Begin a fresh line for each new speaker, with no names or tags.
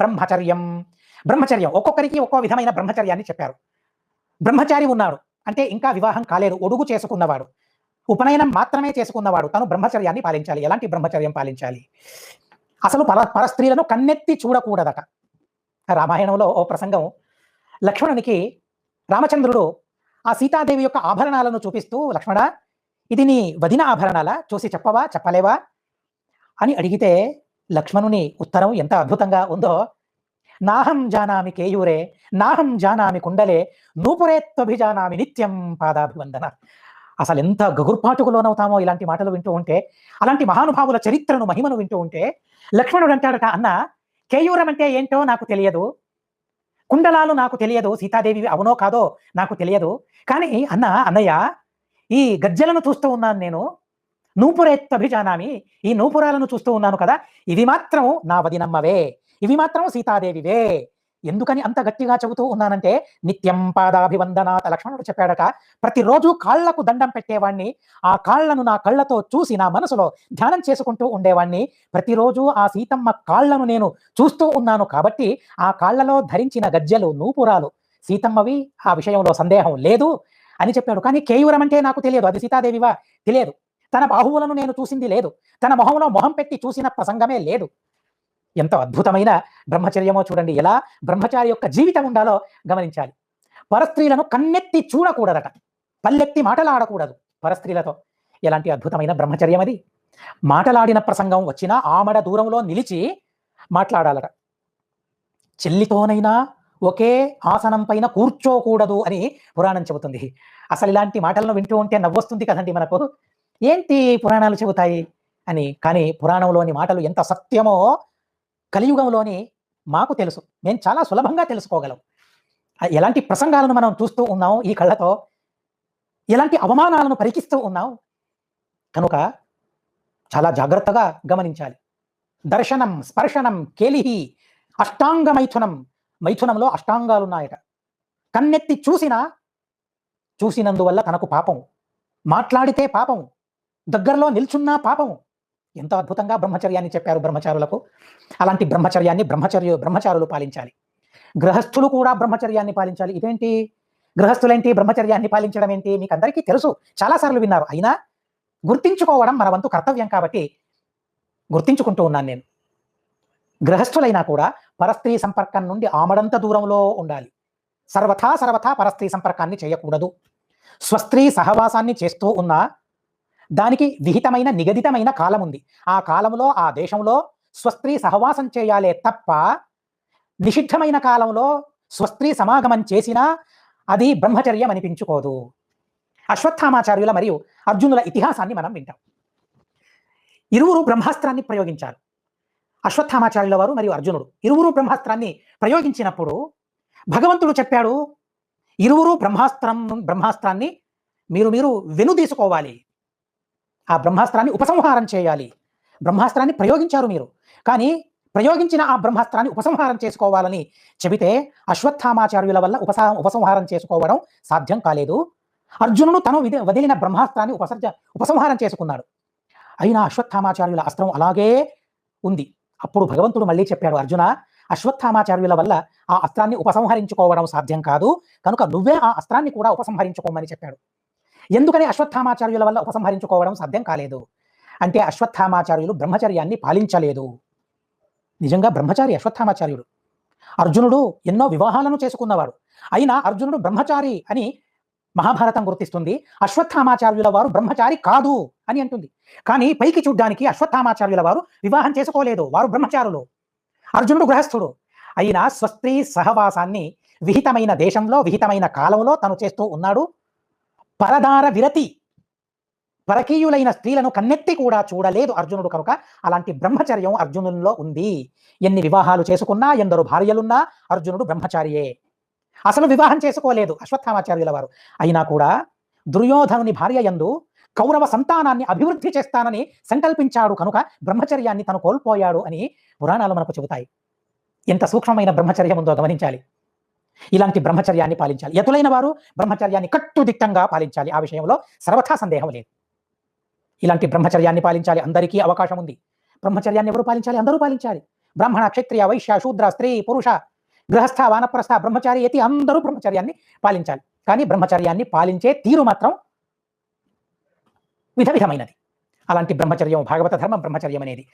బ్రహ్మచర్యం. బ్రహ్మచర్యం ఒక్కొక్కరికి ఒక్కో విధమైన బ్రహ్మచర్యాన్ని చెప్పారు. బ్రహ్మచారి ఉన్నాడు అంటే ఇంకా వివాహం కాలేదు, ఒడుగు చేసుకున్నవాడు, ఉపనయనం మాత్రమే చేసుకున్నవాడు, తను బ్రహ్మచర్యాన్ని పాలించాలి. ఎలాంటి బ్రహ్మచర్యం పాలించాలి? అసలు పరస్త్రీలను కన్నెత్తి చూడకూడదట. రామాయణంలో ఓ ప్రసంగం, లక్ష్మణునికి రామచంద్రుడు ఆ సీతాదేవి యొక్క ఆభరణాలను చూపిస్తూ, లక్ష్మణ ఇది నీ వదిన ఆభరణాలా, చూసి చెప్పవా, చెప్పలేవా అని అడిగితే లక్ష్మణుని ఉత్తరం ఎంత అద్భుతంగా ఉందో. నాహం జానామి కేయూరే, నాహం జానామి కుండలే, నూపురే త్వభిజానామి నిత్యం పాదాభివందన. అసలు ఎంత గగుర్పాటుకు లోనవుతామో ఇలాంటి మాటలు వింటూ ఉంటే, అలాంటి మహానుభావుల చరిత్రను, మహిమను వింటూ ఉంటే. లక్ష్మణుడు అంటాడట, అన్న కేయూరం అంటే ఏంటో నాకు తెలియదు, కుండలాలు నాకు తెలియదు, సీతాదేవి అవునో కాదో నాకు తెలియదు, కానీ అన్నయ్య ఈ గజ్జలను చూస్తూ ఉన్నాను నేను, నూపురేత్తభిజానామి, ఈ నూపురాలను చూస్తూ ఉన్నాను కదా, ఇవి మాత్రం నా వదినమ్మవే, ఇవి మాత్రం సీతాదేవివే. ఎందుకని అంత గట్టిగా చెబుతూ ఉన్నానంటే, నిత్యం పాదాభివందనాత లక్ష్మణుడు చెప్పాడట, ప్రతిరోజు కాళ్లకు దండం పెట్టేవాణ్ణి, ఆ కాళ్లను నా కళ్ళతో చూసి నా మనసులో ధ్యానం చేసుకుంటూ ఉండేవాణ్ణి, ప్రతిరోజు ఆ సీతమ్మ కాళ్లను నేను చూస్తూ ఉన్నాను కాబట్టి ఆ కాళ్లలో ధరించిన గజ్జలు నూపురాలు సీతమ్మవి, ఆ విషయంలో సందేహం లేదు అని చెప్పాడు. కానీ కేయూరం అంటే నాకు తెలియదు, అది సీతాదేవివా తెలియదు, తన బాహువులను నేను చూసింది లేదు, తన మొహంలో మొహం పెట్టి చూసిన ప్రసంగమే లేదు. ఎంత అద్భుతమైన బ్రహ్మచర్యమో చూడండి. ఎలా బ్రహ్మచారి యొక్క జీవితం ఉండాలో గమనించాలి. పరస్త్రీలను కన్నెత్తి చూడకూడదట, పల్లెత్తి మాటలాడకూడదు పరస్త్రీలతో. ఎలాంటి అద్భుతమైన బ్రహ్మచర్యం అది. మాటలాడిన ప్రసంగం వచ్చినా ఆమడ దూరంలో నిలిచి మాట్లాడాలట. చెల్లితోనైనా ఒకే ఆసనం పైన కూర్చోకూడదు అని పురాణం చెబుతుంది. అసలు ఇలాంటి మాటలను వింటూ ఉంటే నవ్వొస్తుంది కదండి మనకు, ఏంటి పురాణాలు చెబుతాయి అని. కానీ పురాణంలోని మాటలు ఎంత సత్యమో కలియుగంలోని మాకు తెలుసు, మేము చాలా సులభంగా తెలుసుకోగలం. ఎలాంటి ప్రసంగాలను మనం చూస్తూ ఉన్నాం ఈ కళ్ళతో, ఎలాంటి అవమానాలను పరికిస్తూ ఉన్నాం. కనుక చాలా జాగ్రత్తగా గమనించాలి. దర్శనం, స్పర్శనం, కేలిహి, అష్టాంగ మైథునం. మైథునంలో అష్టాంగాలు ఉన్నాయట. కన్నెత్తి చూసినందువల్ల తనకు పాపం, మాట్లాడితే పాపం, దగ్గరలో నిల్చున్నా పాపం. ఎంతో అద్భుతంగా బ్రహ్మచర్యాన్ని చెప్పారు బ్రహ్మచారులకు. అలాంటి బ్రహ్మచర్యాన్ని బ్రహ్మచారులు పాలించాలి. గృహస్థులు కూడా బ్రహ్మచర్యాన్ని పాలించాలి. ఇదేంటి గృహస్థులేంటి బ్రహ్మచర్యాన్ని పాలించడం ఏంటి, మీకు అందరికీ తెలుసు, చాలాసార్లు విన్నారు. అయినా గుర్తించుకోవడం మన వంతు కర్తవ్యం కాబట్టి గుర్తించుకుంటూ ఉన్నాను నేను. గృహస్థులైనా కూడా పరస్త్రీ సంపర్కం నుండి ఆమడంత దూరంలో ఉండాలి. సర్వథా పరస్త్రీ సంపర్కాన్ని చేయకూడదు. స్వస్త్రీ సహవాసాన్ని చేస్తూ ఉన్నా దానికి విహితమైన నిగదితమైన కాలం ఉంది. ఆ కాలంలో ఆ దేశంలో స్వస్త్రీ సహవాసం చేయాలే తప్ప నిషిద్ధమైన కాలంలో స్వస్త్రీ సమాగమం చేసినా అది బ్రహ్మచర్యం అనిపించుకోదు. అశ్వత్థామాచార్యుల మరియు అర్జునుల ఇతిహాసాన్ని మనం వింటాం. ఇరువురు బ్రహ్మాస్త్రాన్ని ప్రయోగించారు. అశ్వత్థామాచార్యుల వారు మరియు అర్జునుడు ఇరువురు బ్రహ్మాస్త్రాన్ని ప్రయోగించినప్పుడు భగవంతుడు చెప్పాడు, ఇరువురు బ్రహ్మాస్త్రాన్ని మీరు వెనుదీసుకోవాలి, ఆ బ్రహ్మాస్త్రాన్ని ఉపసంహారం చేయాలి. బ్రహ్మాస్త్రాన్ని ప్రయోగించారు మీరు, కానీ ప్రయోగించిన ఆ బ్రహ్మాస్త్రాన్ని ఉపసంహారం చేసుకోవాలని చెబితే అశ్వత్థామాచార్యుల వల్ల ఉపసంహారం చేసుకోవడం సాధ్యం కాలేదు. అర్జునుడు తను వదిలిన బ్రహ్మాస్త్రాన్ని ఉపసంహారం చేసుకున్నాడు. అయినా అశ్వత్థామాచార్యుల అస్త్రం అలాగే ఉంది. అప్పుడు భగవంతుడు మళ్ళీ చెప్పాడు, అర్జున, అశ్వత్థామాచార్యుల వల్ల ఆ అస్త్రాన్ని ఉపసంహరించుకోవడం సాధ్యం కాదు, కనుక నువ్వే ఆ అస్త్రాన్ని కూడా ఉపసంహరించుకోమని చెప్పాడు. ఎందుకని అశ్వత్థామాచార్యుల వల్ల ఉపసంహరించుకోవడం సాధ్యం కాలేదు అంటే అశ్వత్థామాచార్యులు బ్రహ్మచర్యాన్ని పాలించలేదు. నిజంగా బ్రహ్మచారి అశ్వత్థామాచార్యుడు. అర్జునుడు ఎన్నో వివాహాలను చేసుకున్నవాడు, అయినా అర్జునుడు బ్రహ్మచారి అని మహాభారతం గుర్తిస్తుంది. అశ్వత్థామాచార్యుల వారు బ్రహ్మచారి కాదు అని అంటుంది. కానీ పైకి చూడ్డానికి అశ్వత్థామాచార్యుల వారు వివాహం చేసుకోలేదు, వారు బ్రహ్మచారులు. అర్జునుడు గృహస్థుడు. అయినా స్వస్త్రీ సహవాసాన్ని విహితమైన దేశంలో విహితమైన కాలంలో తను చేస్తూ ఉన్నాడు. పరదార విరతి, పరకీయులైన స్త్రీలను కన్నెత్తి కూడా చూడలేదు అర్జునుడు. కనుక అలాంటి బ్రహ్మచర్యం అర్జునుల్లో ఉంది. ఎన్ని వివాహాలు చేసుకున్నా, ఎందరు భార్యలున్నా అర్జునుడు బ్రహ్మచారియే. అసలు వివాహం చేసుకోలేదు అశ్వత్థామాచార్యుల వారు. అయినా కూడా దుర్యోధనుని భార్య యందు కౌరవ సంతానాన్ని అభివృద్ధి చేస్తానని సంకల్పించాడు, కనుక బ్రహ్మచర్యాన్ని తను కోల్పోయాడు అని పురాణాలు మనకు చెబుతాయి. ఎంత సూక్ష్మమైన బ్రహ్మచర్యం ఉందో గమనించాలి. ఇలాంటి బ్రహ్మచర్యాన్ని పాలించాలి. యతులైన వారు బ్రహ్మచర్యాన్ని కట్టుదిట్టంగా పాలించాలి, ఆ విషయంలో సర్వథా సందేహం లేదు. ఇలాంటి బ్రహ్మచర్యాన్ని పాలించాలి, అందరికీ అవకాశం ఉంది. బ్రహ్మచర్యాన్ని ఎవరు పాలించాలి? అందరూ పాలించాలి. బ్రాహ్మణ, క్షత్రియ, వైశ్య, శూద్ర, స్త్రీ, పురుష, గృహస్థ, వానప్రస్థ, బ్రహ్మచారి యతి అందరూ బ్రహ్మచర్యాన్ని పాలించాలి. కానీ బ్రహ్మచర్యాన్ని పాలించే తీరు మాత్రం విధమైనది. అలాంటి బ్రహ్మచర్యం భాగవత ధర్మం బ్రహ్మచర్యం అనేది.